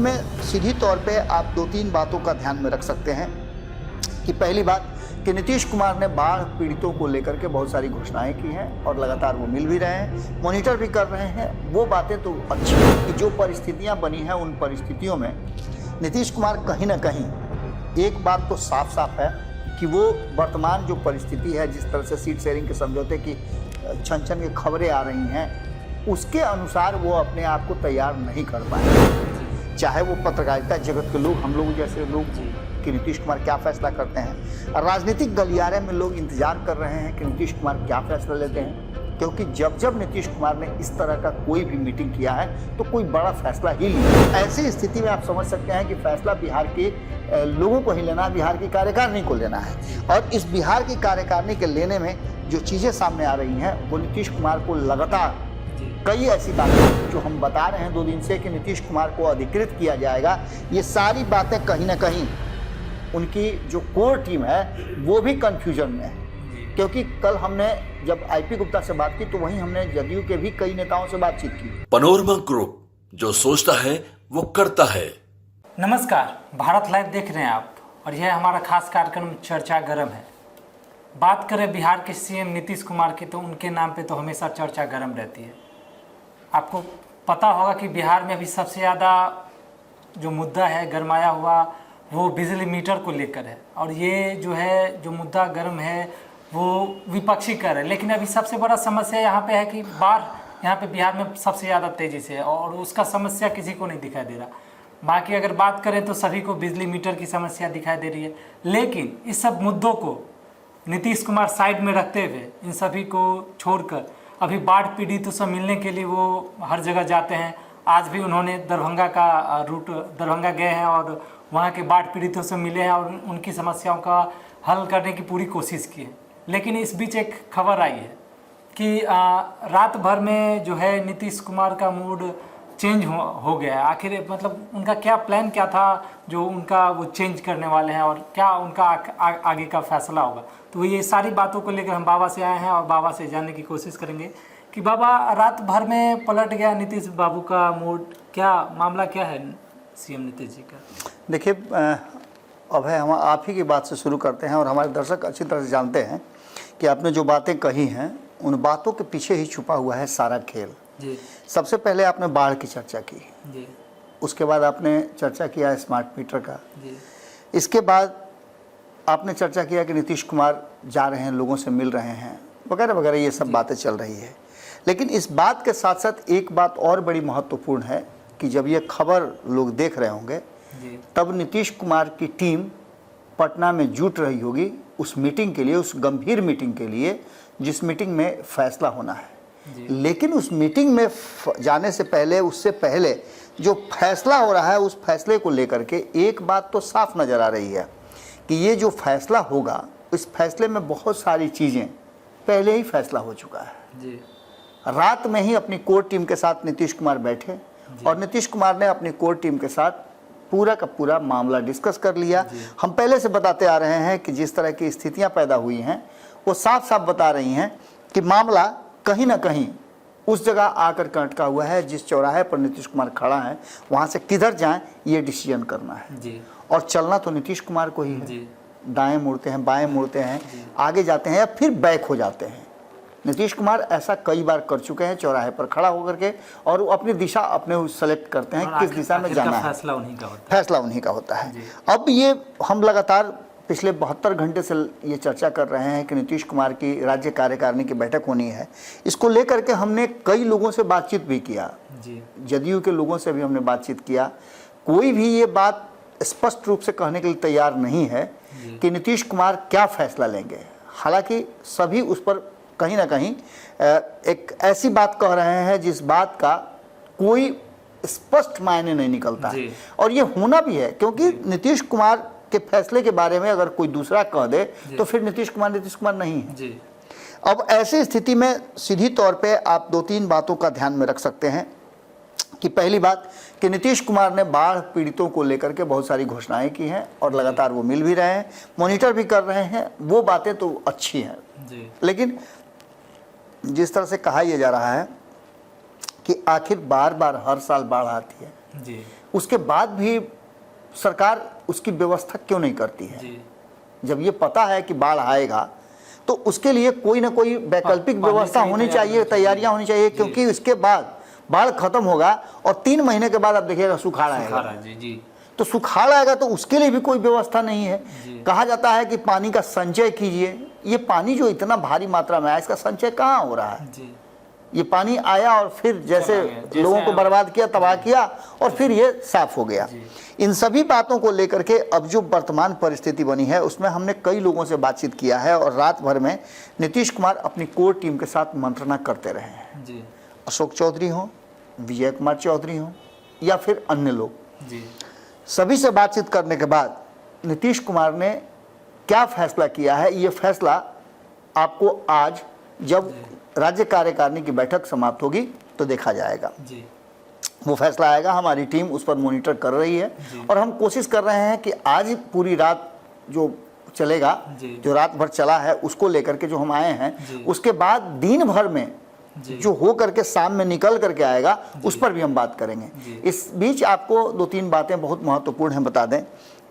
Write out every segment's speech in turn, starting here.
में सीधी तौर पे आप दो तीन बातों का ध्यान में रख सकते हैं कि पहली बात कि नीतीश कुमार ने बाढ़ पीड़ितों को लेकर के बहुत सारी घोषणाएं की हैं और लगातार वो मिल भी रहे हैं, मॉनिटर भी कर रहे हैं। वो बातें तो अच्छी हैं कि जो परिस्थितियां बनी हैं उन परिस्थितियों में नीतीश कुमार कहीं ना कहीं, एक बात तो साफ साफ है कि वो वर्तमान जो परिस्थिति है, जिस तरह से सीट शेयरिंग के समझौते की छन छन की खबरें आ रही हैं, उसके अनुसार वो अपने आप को तैयार नहीं कर पाए। चाहे वो पत्रकारिता जगत के लोग, हम लोग जैसे लोग, कि नीतीश कुमार क्या फैसला करते हैं। राजनीतिक गलियारे में लोग इंतजार कर रहे हैं कि नीतीश कुमार क्या फैसला लेते हैं, क्योंकि जब जब नीतीश कुमार ने इस तरह का कोई भी मीटिंग किया है तो कोई बड़ा फैसला ही लिया। ऐसी स्थिति में आप समझ सकते हैं कि फैसला बिहार के लोगों को ही लेना, बिहार की कार्यकारिणी को लेना है। और इस बिहार की कार्यकारिणी के लेने में जो चीज़ें सामने आ रही हैं वो नीतीश कुमार को लगातार कई ऐसी बातें जो हम बता रहे हैं 2 दिन से कि नीतीश कुमार को अधिकृत किया जाएगा, ये सारी बातें कहीं ना कहीं उनकी जो कोर टीम है वो भी कंफ्यूजन में है। क्योंकि कल हमने जब आईपी गुप्ता से बात की तो वहीं हमने जदयू के भी कई नेताओं से बातचीत की। पनोरमा ग्रुप, जो सोचता है वो करता है। नमस्कार, भारत लाइव देख रहे हैं आप और यह हमारा खास कार्यक्रम चर्चा गरम है। बात करें बिहार के सीएम नीतीश कुमार की तो उनके नाम पे तो हमेशा चर्चा गरम रहती है। आपको पता होगा कि बिहार में अभी सबसे ज़्यादा जो मुद्दा है गरमाया हुआ वो बिजली मीटर को लेकर है। और ये जो है जो मुद्दा गर्म है वो विपक्षी कर है। लेकिन अभी सबसे बड़ा समस्या यहाँ पे है कि बाढ़ यहाँ पे बिहार में सबसे ज़्यादा तेज़ी से है और उसका समस्या किसी को नहीं दिखाई दे रहा। बाकी अगर बात करें तो सभी को बिजली मीटर की समस्या दिखाई दे रही है। लेकिन इस सब मुद्दों को नीतीश कुमार साइड में रखते हुए, इन सभी को छोड़कर अभी बाढ़ पीड़ितों से मिलने के लिए वो हर जगह जाते हैं। आज भी उन्होंने दरभंगा का रूट, दरभंगा गए हैं और वहाँ के बाढ़ पीड़ितों से मिले हैं और उनकी समस्याओं का हल करने की पूरी कोशिश की है। लेकिन इस बीच एक खबर आई है कि रात भर में जो है नीतीश कुमार का मूड चेंज हो गया है। आखिर मतलब उनका क्या प्लान क्या था जो उनका वो चेंज करने वाले हैं और क्या उनका आगे का फैसला होगा। तो ये सारी बातों को लेकर हम बाबा से आए हैं और बाबा से जानने की कोशिश करेंगे कि बाबा, रात भर में पलट गया नीतीश बाबू का मूड, क्या मामला क्या है सीएम नीतीश जी का? देखिए अभय, हम आप ही की बात से शुरू करते हैं और हमारे दर्शक अच्छी तरह से जानते हैं कि आपने जो बातें कही हैं उन बातों के पीछे ही छुपा हुआ है सारा खेल जी। सबसे पहले आपने बाढ़ की चर्चा की जी। उसके बाद आपने चर्चा किया स्मार्ट मीटर का जी। इसके बाद आपने चर्चा किया कि नीतीश कुमार जा रहे हैं, लोगों से मिल रहे हैं, वगैरह वगैरह, ये सब बातें चल रही है। लेकिन इस बात के साथ साथ एक बात और बड़ी महत्वपूर्ण है कि जब ये खबर लोग देख रहे होंगे तब नीतीश कुमार की टीम पटना में जुट रही होगी उस मीटिंग के लिए, उस गंभीर मीटिंग के लिए जिस मीटिंग में फैसला होना है। लेकिन उस मीटिंग में जाने से पहले, उससे पहले जो फैसला हो रहा है उस फैसले को लेकर के एक बात तो साफ नज़र आ रही है कि ये जो फैसला होगा, इस फैसले में बहुत सारी चीज़ें पहले ही फैसला हो चुका है जी। रात में ही अपनी कोर टीम के साथ नीतीश कुमार बैठे और नीतीश कुमार ने अपनी कोर टीम के साथ पूरा का पूरा मामला डिस्कस कर लिया। हम पहले से बताते आ रहे हैं कि जिस तरह की स्थितियां पैदा हुई हैं वो साफ साफ बता रही हैं कि मामला कहीं ना कहीं उस जगह आकर के अटका हुआ है जिस चौराहे पर नीतीश कुमार खड़ा है, वहाँ से किधर जाएं ये डिसीजन करना है जी। और चलना तो नीतीश कुमार को ही है। दाएं मुड़ते हैं, बाएं मुड़ते हैं, आगे जाते हैं या फिर बैक हो जाते हैं। नीतीश कुमार ऐसा कई बार कर चुके हैं, चौराहे पर खड़ा होकर के, और वो अपनी दिशा अपने सेलेक्ट करते हैं किस दिशा में जाना है। फैसला उन्हीं का होता है। फैसला उन्हीं का होता है। अब ये हम लगातार पिछले 72 घंटे से ये चर्चा कर रहे हैं कि नीतीश कुमार की राज्य कार्यकारिणी की बैठक होनी है। इसको लेकर के हमने कई लोगों से बातचीत भी किया, जदयू के लोगों से भी हमने बातचीत किया। कोई भी ये बात स्पष्ट रूप से कहने के लिए तैयार नहीं है कि नीतीश कुमार क्या फैसला लेंगे। हालांकि सभी उस पर कहीं ना कहीं एक ऐसी बात कह रहे हैं जिस बात का कोई स्पष्ट मायने नहीं निकलता है, और ये होना भी है क्योंकि नीतीश कुमार के फैसले के बारे में अगर कोई दूसरा कह दे तो फिर नीतीश कुमार नहीं है। अब ऐसी स्थिति में सीधी तौर पे आप 2-3 बातों का ध्यान में रख सकते हैं कि पहली बात कि नीतीश कुमार ने बाढ़ पीड़ितों को लेकर के बहुत सारी घोषणाएं की हैं और लगातार वो मिल भी रहे हैं, मॉनिटर भी कर रहे हैं, वो बातें तो अच्छी हैं। लेकिन जिस तरह से कहा यह जा रहा है कि आखिर बार बार हर साल बाढ़ आती है, उसके बाद भी सरकार उसकी व्यवस्था क्यों नहीं करती है? जी जब ये पता है कि बाढ़ आएगा तो उसके लिए कोई ना कोई वैकल्पिक पहले व्यवस्था से ही होनी चाहिए, तैयारियां होनी चाहिए, क्योंकि इसके बाद बाढ़ खत्म होगा और 3 महीने के बाद आप देखिएगा सुखाड़ आएगा। जी जी तो सुखाड़ आएगा तो उसके लिए भी कोई व्यवस्था नहीं है। कहा जाता है कि पानी का संचय कीजिए। ये पानी जो इतना भारी मात्रा में आया, इसका संचय कहाँ हो रहा है? जी ये पानी आया और फिर जैसे जैसे लोगों को बर्बाद किया, तबाह किया और फिर ये साफ हो गया। इन सभी बातों को लेकर के अब जो वर्तमान परिस्थिति बनी है उसमें हमने कई लोगों से बातचीत किया है और रात भर में नीतीश कुमार अपनी कोर टीम के साथ मंत्रणा करते रहे हैं। जी अशोक चौधरी हों, विजय कुमार चौधरी हों या फिर अन्य लोग, जी सभी से बातचीत करने के बाद नीतीश कुमार ने क्या फैसला किया है, ये फैसला आपको आज जब राज्य कार्यकारिणी की बैठक समाप्त होगी तो देखा जाएगा। जी वो फैसला आएगा। हमारी टीम उस पर मॉनिटर कर रही है और हम कोशिश कर रहे हैं कि आज पूरी रात जो चलेगा, जो रात भर चला है, उसको लेकर के जो हम आए हैं, उसके बाद दिन भर में जो हो करके शाम में निकल करके आएगा उस पर भी हम बात करेंगे। इस बीच आपको 2-3 बातें बहुत महत्वपूर्ण हैं बता दें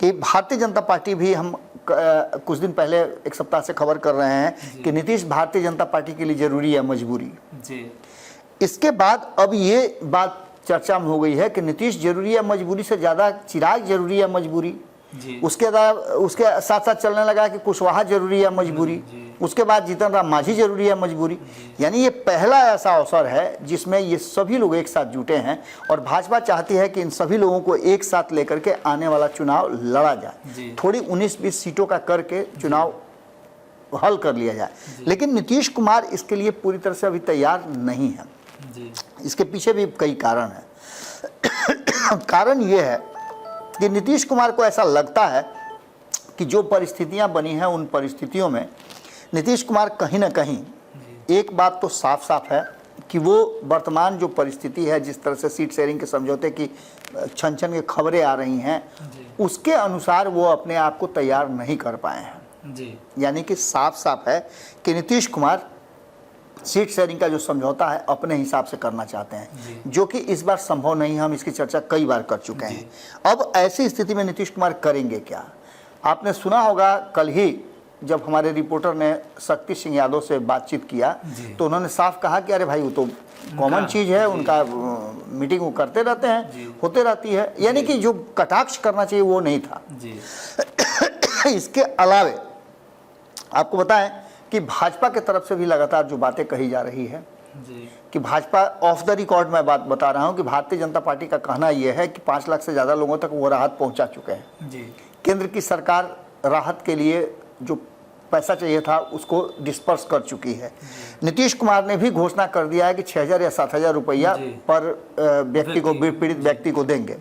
कि भारतीय जनता पार्टी भी, हम कुछ दिन पहले 1 सप्ताह से खबर कर रहे हैं कि नीतीश भारतीय जनता पार्टी के लिए जरूरी है मजबूरी। जी इसके बाद अब ये बात चर्चा में हो गई है कि नीतीश जरूरी है मजबूरी से ज़्यादा चिराग जरूरी है मजबूरी। उसके साथ साथ चलने लगा कि कुशवाहा जरूरी है मजबूरी। उसके बाद जीतन राम मांझी जरूरी है मजबूरी। यानी ये पहला ऐसा अवसर है जिसमें ये सभी लोग एक साथ जुटे हैं और भाजपा चाहती है कि इन सभी लोगों को एक साथ लेकर के आने वाला चुनाव लड़ा जाए, थोड़ी 19-20 सीटों का करके चुनाव हल कर लिया जाए। लेकिन नीतीश कुमार इसके लिए पूरी तरह से अभी तैयार नहीं है। इसके पीछे भी कई कारण हैं। कारण ये है कि नीतीश कुमार को ऐसा लगता है कि जो परिस्थितियां बनी हैं उन परिस्थितियों में नीतीश कुमार कहीं ना कहीं, एक बात तो साफ साफ है कि वो वर्तमान जो परिस्थिति है, जिस तरह से सीट शेयरिंग के समझौते की छन छन की खबरें आ रही हैं, उसके अनुसार वो अपने आप को तैयार नहीं कर पाए हैं। यानी कि साफ साफ है कि नीतीश कुमार सीट शेयरिंग का जो समझौता है अपने हिसाब से करना चाहते हैं, जो कि इस बार संभव नहीं है। हम इसकी चर्चा कई बार कर चुके हैं। अब ऐसी स्थिति में नीतीश कुमार करेंगे क्या? आपने सुना होगा कल ही जब हमारे रिपोर्टर ने शक्ति सिंह यादव से बातचीत किया तो उन्होंने साफ कहा कि अरे भाई वो तो कॉमन चीज़ है, उनका मीटिंग वो करते रहते हैं, होते रहती है। यानी कि जो कटाक्ष करना चाहिए वो नहीं था। इसके अलावे आपको बताएं कि भाजपा के तरफ से भी लगातार जो बातें कही जा रही है कि भाजपा, ऑफ द रिकॉर्ड मैं बात बता रहा हूं कि भारतीय जनता पार्टी का कहना यह है कि 5 लाख से ज़्यादा लोगों तक वो राहत पहुंचा चुके हैं। केंद्र की सरकार राहत के लिए जो पैसा चाहिए था उसको डिस्पर्स कर चुकी है। नीतीश कुमार ने भी घोषणा कर दिया है कि 6,000 या 7,000 रुपया पर व्यक्ति को, पीड़ित व्यक्ति को देंगे।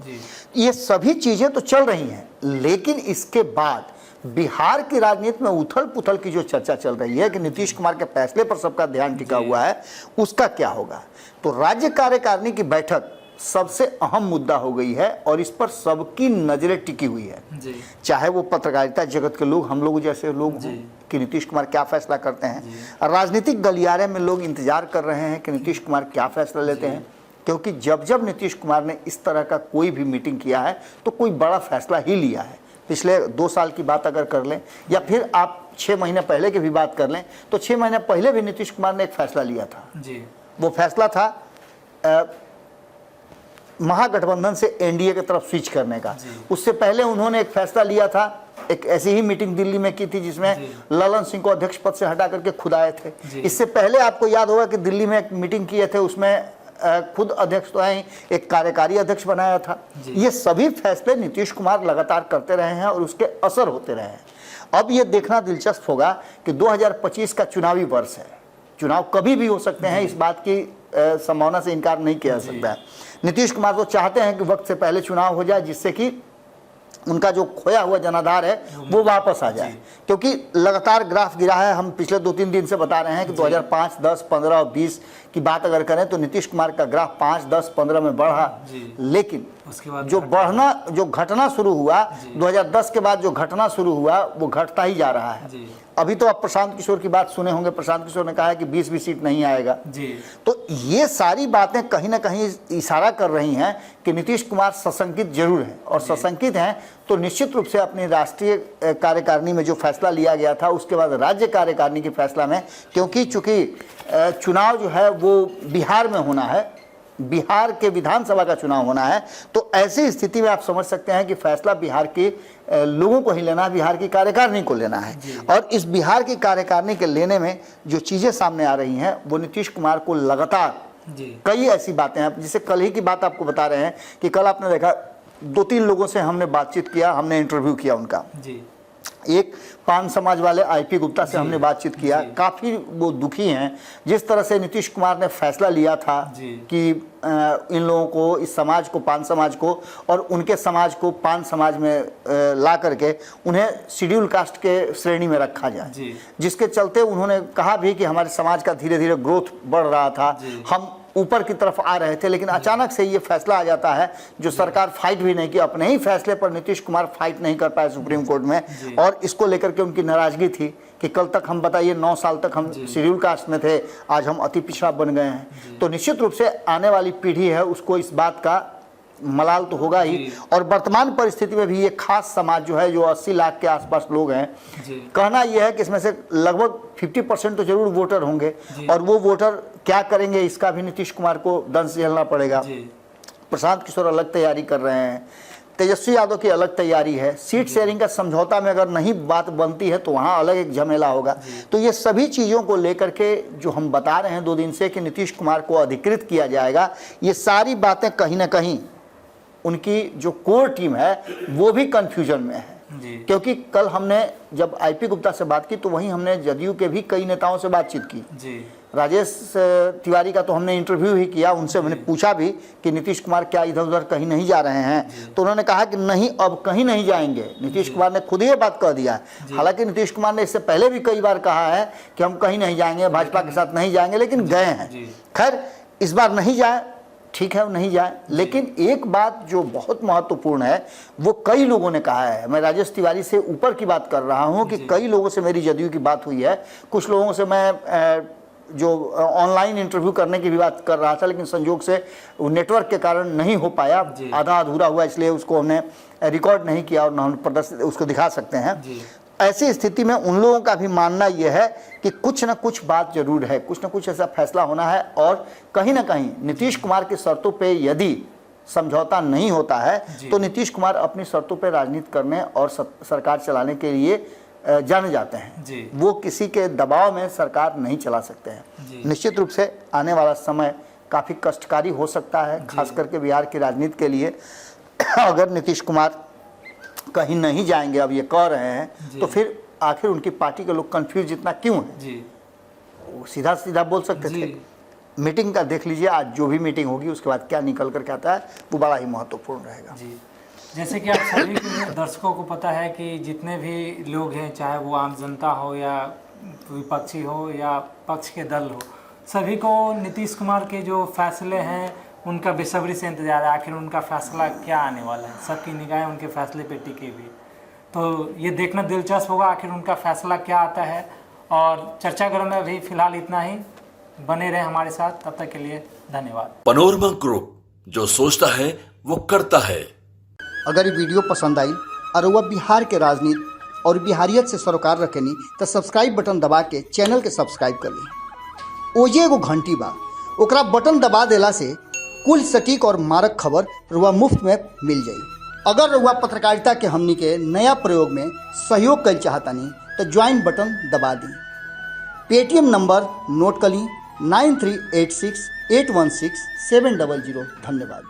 ये सभी चीज़ें तो चल रही हैं, लेकिन इसके बाद बिहार की राजनीति में उथल पुथल की जो चर्चा चल रही है कि नीतीश कुमार के फैसले पर सबका ध्यान टिका हुआ है, उसका क्या होगा? तो राज्य कार्यकारिणी की बैठक सबसे अहम मुद्दा हो गई है और इस पर सबकी नजरें टिकी हुई है। चाहे वो पत्रकारिता जगत के लोग, हम लोग जैसे लोग हों, कि नीतीश कुमार क्या फैसला करते हैं। राजनीतिक गलियारे में लोग इंतजार कर रहे हैं कि नीतीश कुमार क्या फैसला लेते हैं, क्योंकि जब जब नीतीश कुमार ने इस तरह का कोई भी मीटिंग किया है तो कोई बड़ा फैसला ही लिया है। पिछले 2 साल की बात अगर कर लें या फिर आप 6 महीने पहले की भी बात कर लें तो 6 महीने पहले भी नीतीश कुमार ने एक फैसला लिया था। वो फैसला था महागठबंधन से एनडीए की तरफ स्विच करने का। उससे पहले उन्होंने एक फैसला लिया था, एक ऐसी ही मीटिंग दिल्ली में की थी जिसमें ललन सिंह को अध्यक्ष पद से हटा करके खुद आए थे। इससे पहले आपको याद होगा कि दिल्ली में एक मीटिंग किए थे, उसमें खुद अध्यक्ष तो हैं, एक कार्यकारी अध्यक्ष बनाया था। ये सभी फैसले नीतीश कुमार लगातार करते रहे हैं और उसके असर होते रहे हैं। अब ये देखना दिलचस्प होगा कि 2025 का चुनावी वर्ष है, चुनाव कभी भी हो सकते हैं, इस बात की संभावना से इनकार नहीं किया जा सकता है। नीतीश कुमार तो चाहते हैं कि वक्त से पहले चुनाव हो जाए, जिससे कि उनका जो खोया हुआ जनाधार है वो वापस आ जाए, क्योंकि लगातार ग्राफ गिरा है। हम पिछले 2-3 दिन से बता रहे हैं कि 2005, 10, 15 और 20 की बात अगर करें तो नीतीश कुमार का ग्राफ 5, 10, 15 में बढ़ा, लेकिन उसके बाद जो घटना शुरू हुआ 2010 के बाद, जो घटना शुरू हुआ वो घटता ही जा रहा है। अभी तो आप प्रशांत किशोर की बात सुने होंगे, प्रशांत किशोर ने कहा है कि 20 भी सीट नहीं आएगा जी। तो ये सारी बातें कहीं ना कहीं इशारा कर रही हैं कि नीतीश कुमार सशंकित जरूर हैं, और सशंकित हैं तो निश्चित रूप से अपनी राष्ट्रीय कार्यकारिणी में जो फैसला लिया गया था उसके बाद राज्य कार्यकारिणी के फैसला में, क्योंकि चूंकि चुनाव जो है वो बिहार में होना है, बिहार के विधानसभा का चुनाव होना है, तो ऐसी स्थिति में आप समझ सकते हैं कि फैसला बिहार के लोगों को ही लेना है, बिहार की कार्यकारिणी को लेना है। और इस बिहार की कार्यकारिणी के लेने में जो चीज़ें सामने आ रही हैं वो नीतीश कुमार को लगातार कई ऐसी बातें हैं, जैसे कल ही की बात आपको बता रहे हैं कि कल आपने देखा 2-3 लोगों से हमने बातचीत किया, हमने इंटरव्यू किया उनका। एक पान समाज वाले आईपी गुप्ता से हमने बातचीत किया, काफ़ी वो दुखी हैं जिस तरह से नीतीश कुमार ने फैसला लिया था कि इन लोगों को, इस समाज को, पान समाज को और उनके समाज को पान समाज में ला करके उन्हें शेड्यूल कास्ट के श्रेणी में रखा जाए, जिसके चलते उन्होंने कहा भी कि हमारे समाज का धीरे धीरे ग्रोथ बढ़ रहा था, हम ऊपर की तरफ आ रहे थे, लेकिन अचानक से ये फैसला आ जाता है जो सरकार फाइट भी नहीं की, अपने ही फैसले पर नीतीश कुमार फाइट नहीं कर पाए सुप्रीम कोर्ट में, और इसको लेकर के उनकी नाराजगी थी कि कल तक हम बताइए 9 साल तक हम शेड्यूल कास्ट में थे, आज हम अति पिछड़ा बन गए हैं। तो निश्चित रूप से आने वाली पीढ़ी है उसको इस बात का मलाल तो होगा ही, और वर्तमान परिस्थिति में भी ये खास समाज जो है, जो 80 लाख के आसपास लोग हैं, कहना यह है कि इसमें से लगभग 50% तो जरूर वोटर होंगे, और वो वोटर क्या करेंगे इसका भी नीतीश कुमार को दंश झेलना पड़ेगा। प्रशांत किशोर अलग तैयारी कर रहे हैं, तेजस्वी यादव की अलग तैयारी है, सीट शेयरिंग का समझौता में अगर नहीं बात बनती है तो वहाँ अलग एक झमेला होगा। तो ये सभी चीज़ों को लेकर के जो हम बता रहे हैं 2 दिन से कि नीतीश कुमार को अधिकृत किया जाएगा, ये सारी बातें कहीं ना कहीं उनकी जो कोर टीम है वो भी कंफ्यूजन में है। क्योंकि कल हमने जब आईपी गुप्ता से बात की तो वहीं हमने जदयू के भी कई नेताओं से बातचीत की। राजेश तिवारी का तो हमने इंटरव्यू ही किया, उनसे मैंने पूछा भी कि नीतीश कुमार क्या इधर उधर कहीं नहीं जा रहे हैं, तो उन्होंने कहा कि नहीं, अब कहीं नहीं जाएंगे। नीतीश कुमार ने खुद ये बात कह दिया। हालांकि नीतीश कुमार ने इससे पहले भी कई बार कहा है कि हम कहीं नहीं जाएंगे, भाजपा के साथ नहीं जाएंगे, लेकिन गए हैं। खैर इस बार नहीं जाए, ठीक है वो नहीं जाए, लेकिन एक बात जो बहुत महत्वपूर्ण है वो कई लोगों ने कहा है, मैं राजेश तिवारी से ऊपर की बात कर रहा हूं कि कई लोगों से मेरी जदयू की बात हुई है, कुछ लोगों से मैं जो ऑनलाइन इंटरव्यू करने की भी बात कर रहा था, लेकिन संयोग से नेटवर्क के कारण नहीं हो पाया, आधा अधूरा हुआ, इसलिए उसको हमने रिकॉर्ड नहीं किया और न हम प्रदर्शित उसको दिखा सकते हैं। ऐसी स्थिति में उन लोगों का भी मानना यह है कि कुछ न कुछ बात जरूर है, कुछ न कुछ ऐसा फैसला होना है, और कहीं ना कहीं नीतीश कुमार की शर्तों पे यदि समझौता नहीं होता है तो नीतीश कुमार अपनी शर्तों पे राजनीति करने और सरकार चलाने के लिए जाने जाते हैं। वो किसी के दबाव में सरकार नहीं चला सकते हैं। निश्चित रूप से आने वाला समय काफ़ी कष्टकारी हो सकता है, खास करके बिहार की राजनीति के लिए। अगर नीतीश कुमार कहीं नहीं जाएंगे, अब ये कह रहे हैं, तो फिर आखिर उनकी पार्टी के लोग कंफ्यूज इतना क्यों है? वो सीधा सीधा बोल सकते थे। मीटिंग का देख लीजिए, आज जो भी मीटिंग होगी उसके बाद क्या निकल कर के आता है वो बड़ा ही महत्वपूर्ण रहेगा। जैसे कि आप सभी के दर्शकों को पता है कि जितने भी लोग हैं, चाहे वो आम जनता हो या विपक्षी हो या पक्ष के दल हो, सभी को नीतीश कुमार के जो फैसले हैं उनका बेसब्री से इंतजार है, आखिर उनका फैसला क्या आने वाला है। सबकी निगाहें उनके फैसले पे टिकी हुई, तो ये देखना दिलचस्प होगा आखिर उनका फैसला क्या आता है। और चर्चा गर्म में अभी फिलहाल इतना ही, बने रहे हमारे साथ, तब तक के लिए धन्यवाद। पनोरमा ग्रुप, जो सोचता है वो करता है। अगर ये वीडियो पसंद आई और वह बिहार के राजनीति और बिहारियत से सरोकार रखेनी तो सब्सक्राइब बटन दबा के चैनल के सब्सक्राइब कर ली। ओजे एगो घंटी बा, ओकरा बटन दबा देला से कुल सटीक और मारक खबर रुआ मुफ्त में मिल जाई। अगर रुआ पत्रकारिता के हमनी के नया प्रयोग में सहयोग कर चाहतानी तो ज्वाइन बटन दबा दी। पेटीएम नंबर नोट कर ली 9386816700। धन्यवाद।